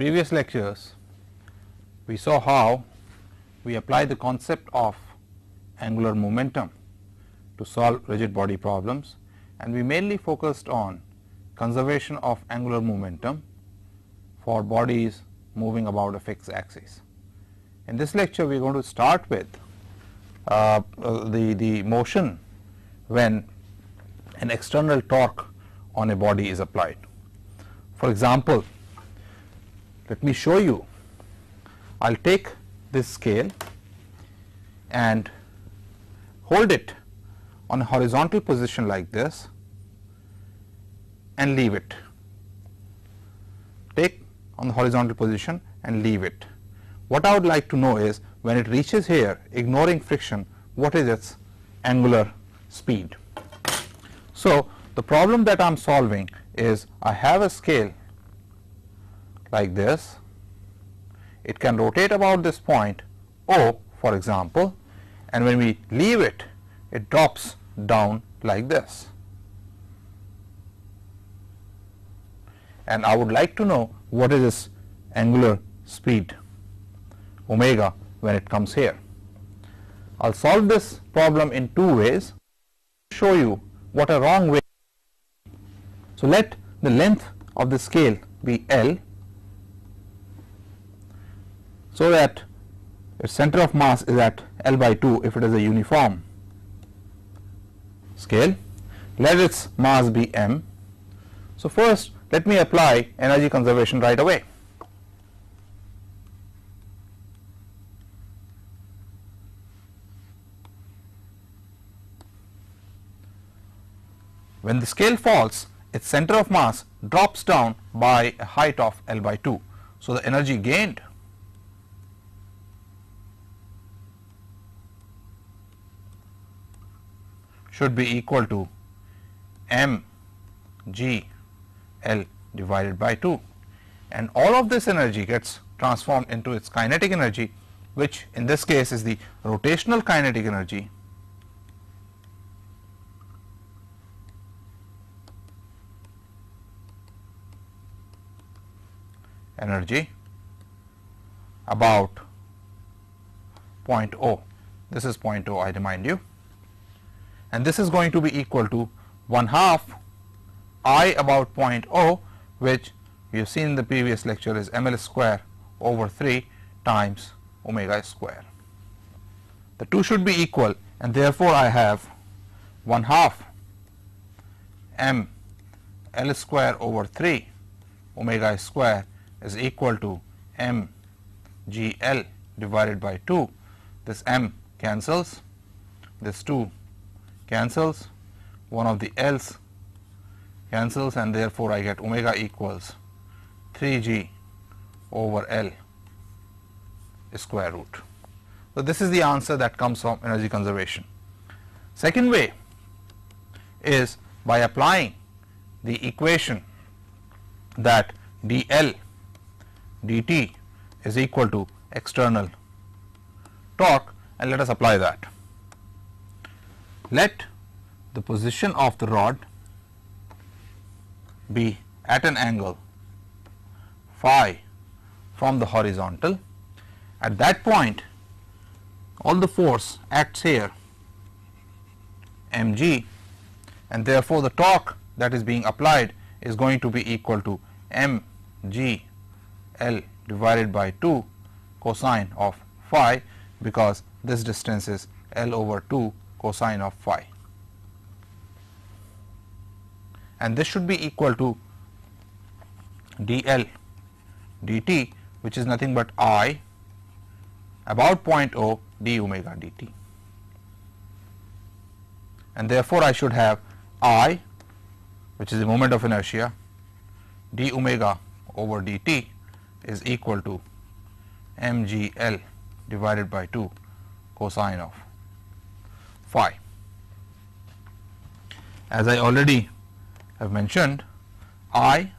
previous lectures, we saw how we apply the concept of angular momentum to solve rigid body problems, and we mainly focused on conservation of angular momentum for bodies moving about a fixed axis. In this lecture, we are going to start with the motion when an external torque on a body is applied. For example, let me show you. I will take this scale and hold it on a horizontal position like this and leave it. Take on the horizontal position and leave it. What I would like to know is, when it reaches here, ignoring friction, what is its angular speed? So, the problem that I am solving is, I have a scale like this. It can rotate about this point O, for example, and when we leave it, it drops down like this. And I would like to know what is its angular speed omega when it comes here. I will solve this problem in two ways, show you what a wrong way. So, let the length of the scale be L, so that its center of mass is at L by 2 if it is a uniform scale. Let its mass be m. So, first let me apply energy conservation right away. When the scale falls, its center of mass drops down by a height of L by 2. So, the energy gained should be equal to m g L divided by 2, and all of this energy gets transformed into its kinetic energy, which in this case is the rotational kinetic energy, about point O. This is point O, I remind you, and this is going to be equal to 1/2 I about point O, which we have seen in the previous lecture is ml square over 3 times omega square. The two should be equal, and therefore, I have 1/2 m L square over 3 omega square is equal to m g L divided by 2. This m cancels, this 2 cancels, one of the L's cancels, and therefore, I get omega equals 3g over L square root. So, this is the answer that comes from energy conservation. Second way is by applying the equation that dl dt is equal to external torque, and let us apply that. Let the position of the rod be at an angle phi from the horizontal. At that point, all the force acts here mg, and therefore, the torque that is being applied is going to be equal to mg L divided by 2 cosine of phi, because this distance is L over 2 cosine of phi, and this should be equal to dl dt, which is nothing but I about point O d omega dt, and therefore, I should have I, which is the moment of inertia, d omega over dt is equal to mg L divided by 2 cosine of phi. As I already have mentioned, I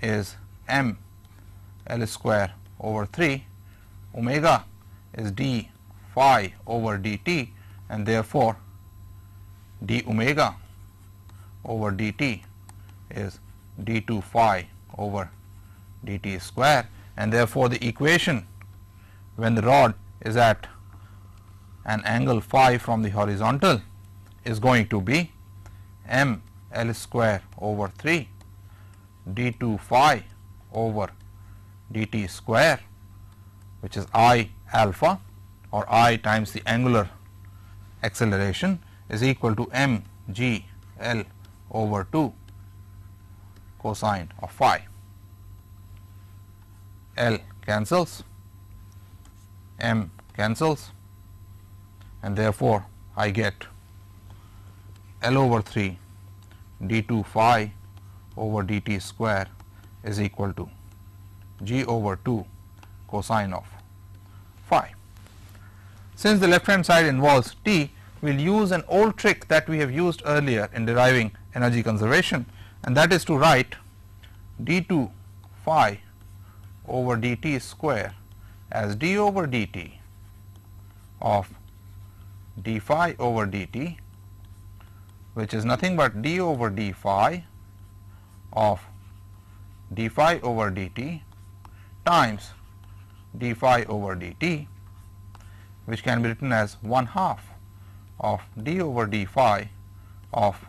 is m L square over 3, omega is d phi over dt, and therefore, d omega over dt is d2 phi over dt square, and therefore the equation when the rod is at an angle phi from the horizontal is going to be m L square over 3 d2 phi over dt square, which is I alpha or I times the angular acceleration, is equal to m g L over 2 cosine of phi. L cancels, m cancels, and therefore I get L over 3 d2 phi over dt square is equal to g over 2 cosine of phi. Since the left hand side involves t, we will use an old trick that we have used earlier in deriving energy conservation, and that is to write d2 phi over dt square as d over dt of d phi over dt, which is nothing but d over d phi of d phi over dt times d phi over dt, which can be written as 1/2 of d over d phi of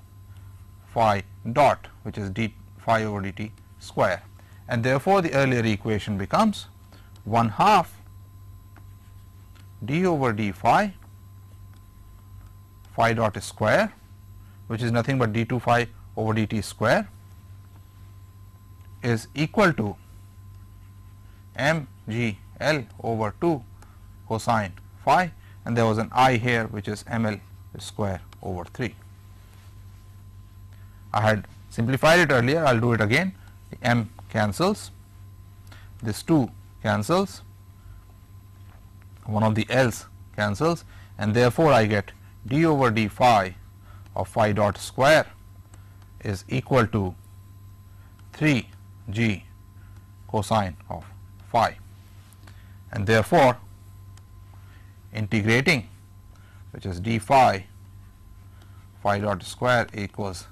phi dot, which is d phi over dt square, and therefore the earlier equation becomes 1/2 d over d phi dot square, which is nothing but d2 phi over dt square, is equal to m g L over 2 cosine phi, and there was an I here which is m L square over 3. I had simplified it earlier, I will do it again. The m cancels, this 2 cancels, one of the L's cancels, and therefore I get d over d phi of phi dot square is equal to 3 g cosine of phi, and therefore integrating, which is d phi dot square equals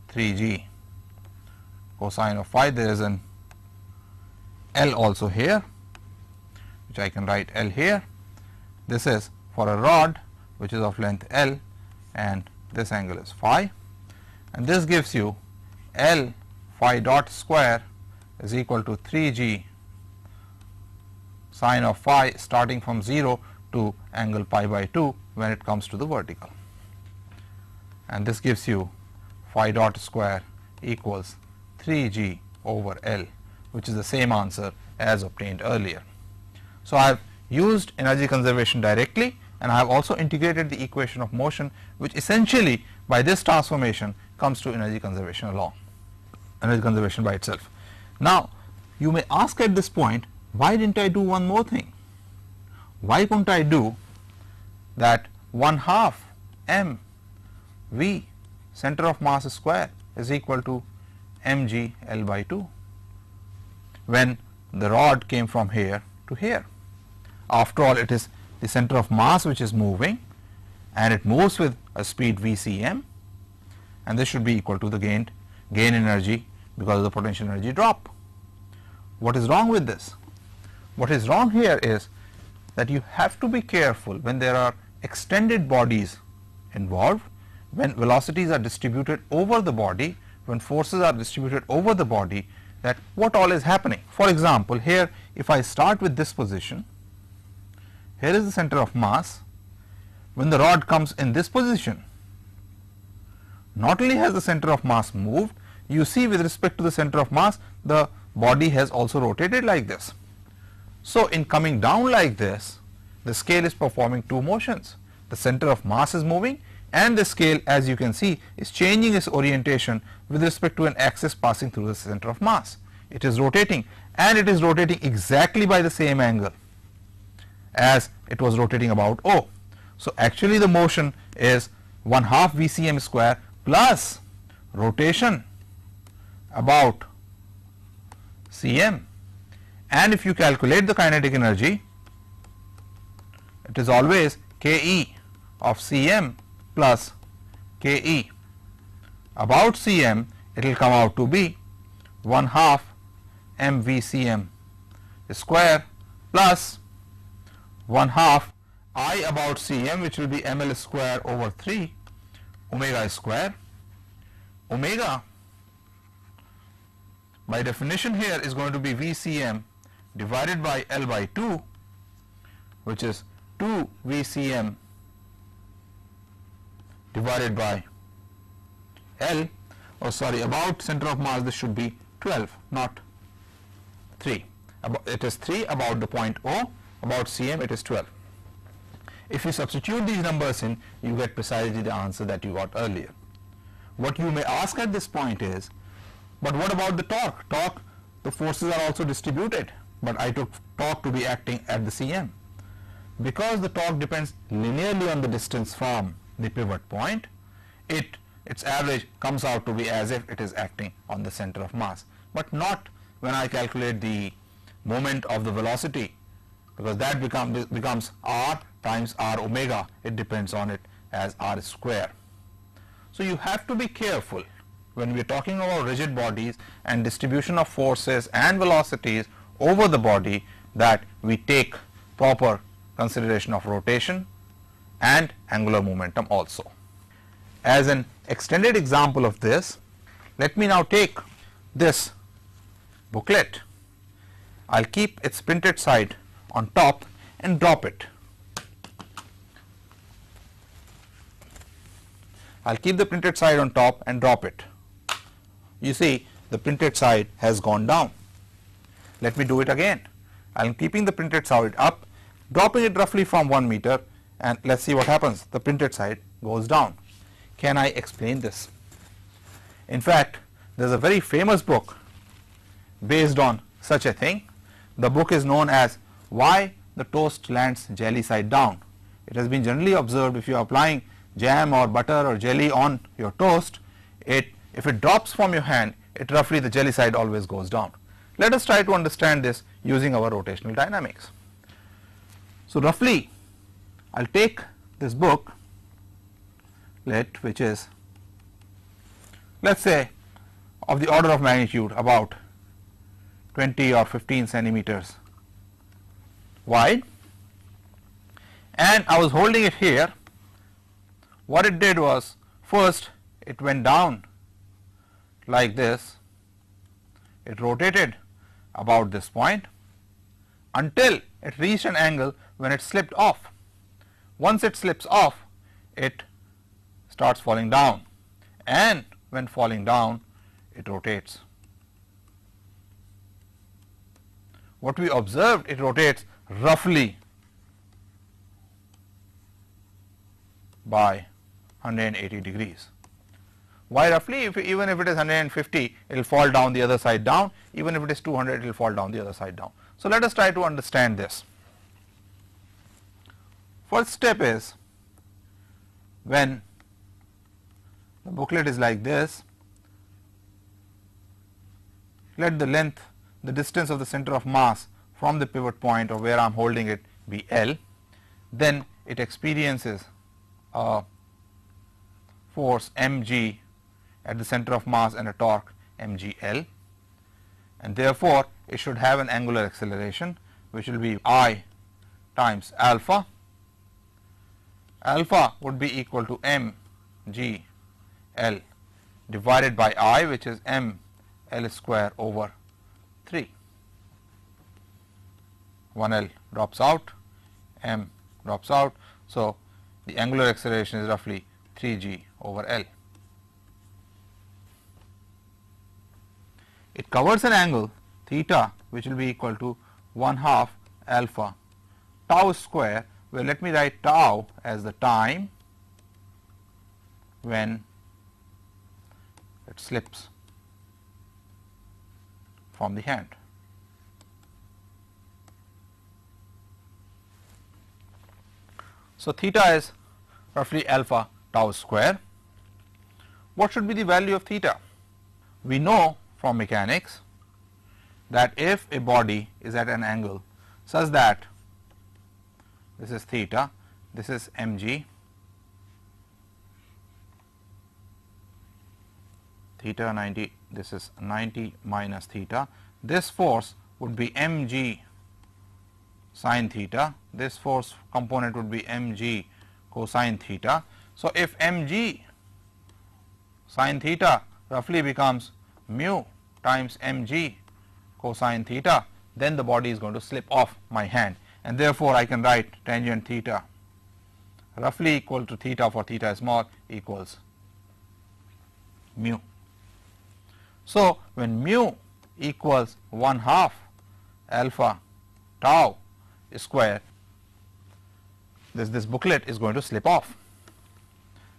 3 g cosine of phi. There is an L also here, which I can write L here. This is for a rod which is of length L, and this angle is phi, and this gives you L phi dot square is equal to 3 g sine of phi starting from 0 to angle pi by 2 when it comes to the vertical, and this gives you phi dot square equals 3 g over L, which is the same answer as obtained earlier. So, I have used energy conservation directly, and I have also integrated the equation of motion, which essentially by this transformation comes to energy conservation along, energy conservation by itself. Now, you may ask at this point, why didn't I do one more thing? Why couldn't I do that 1/2 m v center of mass square is equal to m g L by 2 when the rod came from here to here? After all, it is the center of mass which is moving, and it moves with a speed v c m, and this should be equal to the gain energy because of the potential energy drop. What is wrong with this? What is wrong here is that you have to be careful when there are extended bodies involved, when velocities are distributed over the body, when forces are distributed over the body, that what all is happening. For example, here if I start with this position, here is the center of mass. When the rod comes in this position, not only has the center of mass moved, you see with respect to the center of mass, the body has also rotated like this. So, in coming down like this, the scale is performing two motions. The center of mass is moving, and the scale, as you can see, is changing its orientation with respect to an axis passing through the center of mass. It is rotating, and it is rotating exactly by the same angle as it was rotating about O. So, actually the motion is 1/2 v c m square plus rotation about c m, and if you calculate the kinetic energy, it is always K E of c m plus K E about c m. It will come out to be 1/2 mvcm square plus 1 half I about cm, which will be ml square over 3 omega square. Omega by definition here is going to be vcm divided by L by 2, which is 2 vcm divided by L, or sorry, about center of mass, this should be 12, not 3. It is 3 about the point O, about cm it is 12. If you substitute these numbers in, you get precisely the answer that you got earlier. What you may ask at this point is, but what about the torque? Torque, the forces are also distributed, but I took torque to be acting at the cm. Because the torque depends linearly on the distance from the pivot point, its average comes out to be as if it is acting on the center of mass, but not when I calculate the moment of the velocity, because that becomes r times r omega. It depends on it as r square. So you have to be careful when we are talking about rigid bodies and distribution of forces and velocities over the body, that we take proper consideration of rotation and angular momentum also. As an extended example of this, let me now take this booklet. I'll keep its printed side on top and drop it. I'll keep the printed side on top and drop it. You see, the printed side has gone down. Let me do it again. I'm keeping the printed side up, dropping it roughly from 1 meter, and let's see what happens. The printed side goes down. Can I explain this? In fact, there is a very famous book based on such a thing. The book is known as Why the Toast Lands Jelly Side Down. It has been generally observed, if you are applying jam or butter or jelly on your toast, if it drops from your hand, roughly the jelly side always goes down. Let us try to understand this using our rotational dynamics. So roughly, I'll take this book, which is, let's say, of the order of magnitude about 20 or 15 centimeters wide, and I was holding it here. What it did was, first it went down like this, it rotated about this point until it reached an angle when it slipped off. Once it slips off, it starts falling down, and when falling down, it rotates. What we observed, it rotates roughly by 180 degrees. Why roughly? Even if it is 150, it will fall down the other side down. Even if it is 200, it will fall down the other side down. So let us try to understand this. First step is, when the booklet is like this, let the length, the distance of the center of mass from the pivot point or where I am holding it be L. Then it experiences a force mg at the center of mass and a torque mgl, and therefore it should have an angular acceleration which will be I times alpha. Alpha would be equal to mgl divided by I, which is ml square over 3. 1l drops out, m drops out. So the angular acceleration is roughly 3g over L. It covers an angle theta which will be equal to 1/2 alpha tau square, where let me write tau as the time when it slips from the hand. So theta is roughly alpha tau square. What should be the value of theta? We know from mechanics that if a body is at an angle such that this is theta, this is mg, theta 90, this is 90 minus theta, this force would be mg sine theta, this force component would be mg cosine theta. So, if mg sine theta roughly becomes mu times mg cosine theta, then the body is going to slip off my hand, and therefore, I can write tangent theta roughly equal to theta for theta is small equals mu. So, when mu equals 1/2 alpha tau square, this booklet is going to slip off.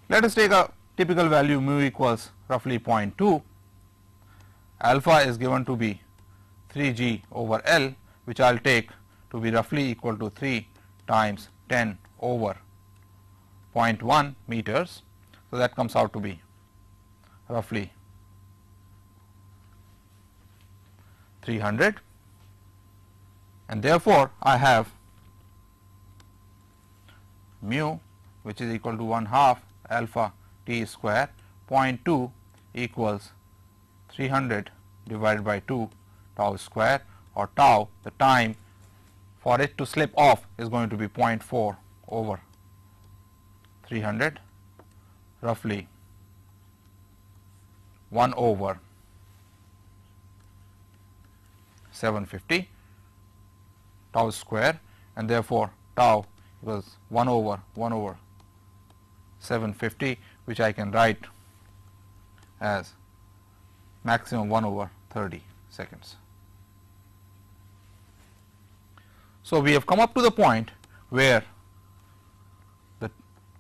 Let us take a typical value, mu equals roughly 0.2, alpha is given to be 3g over L, which I will take to be roughly equal to 3 times 10 over 0.1 meters. So, that comes out to be roughly 300, and therefore, I have mu which is equal to 1/2 alpha t square, 0.2 equals 300 divided by 2 tau square, or tau, the time for it to slip off is going to be 0.4 over 300, roughly 1 over 750 tau square, and therefore, tau equals 1 over 750, which I can write as maximum 1 over 30 seconds. So, we have come up to the point where the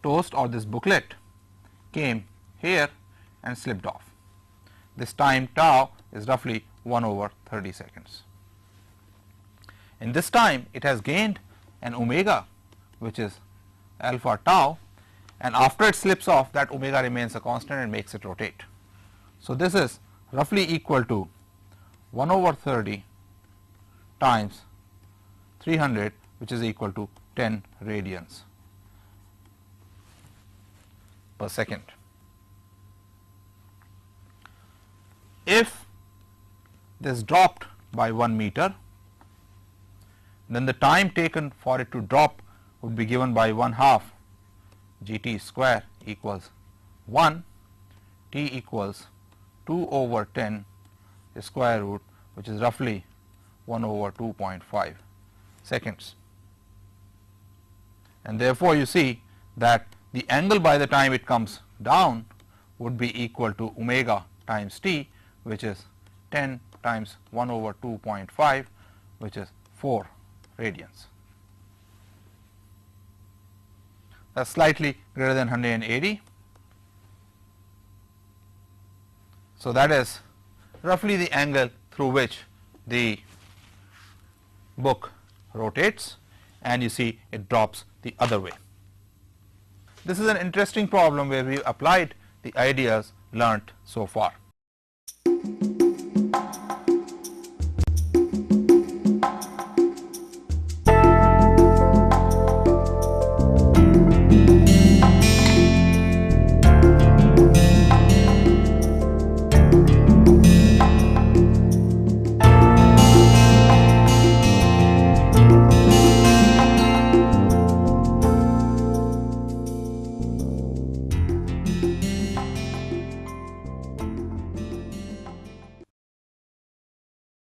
toast or this booklet came here and slipped off. This time tau is roughly 1 over 30 seconds. In this time, it has gained an omega, which is alpha tau, and after it slips off, that omega remains a constant and makes it rotate. So, this is roughly equal to 1 over 30 times 300, which is equal to 10 radians per second. If this dropped by 1 meter, then the time taken for it to drop would be given by 1/2 gt square equals 1, t equals 2 over 10 square root, which is roughly 1 over 2.5 seconds. And therefore, you see that the angle by the time it comes down would be equal to omega times t, which is 10 times 1 over 2.5, which is 4 radians. That is slightly greater than 180. So, that is roughly the angle through which the book rotates, and you see it drops the other way. This is an interesting problem where we applied the ideas learnt so far.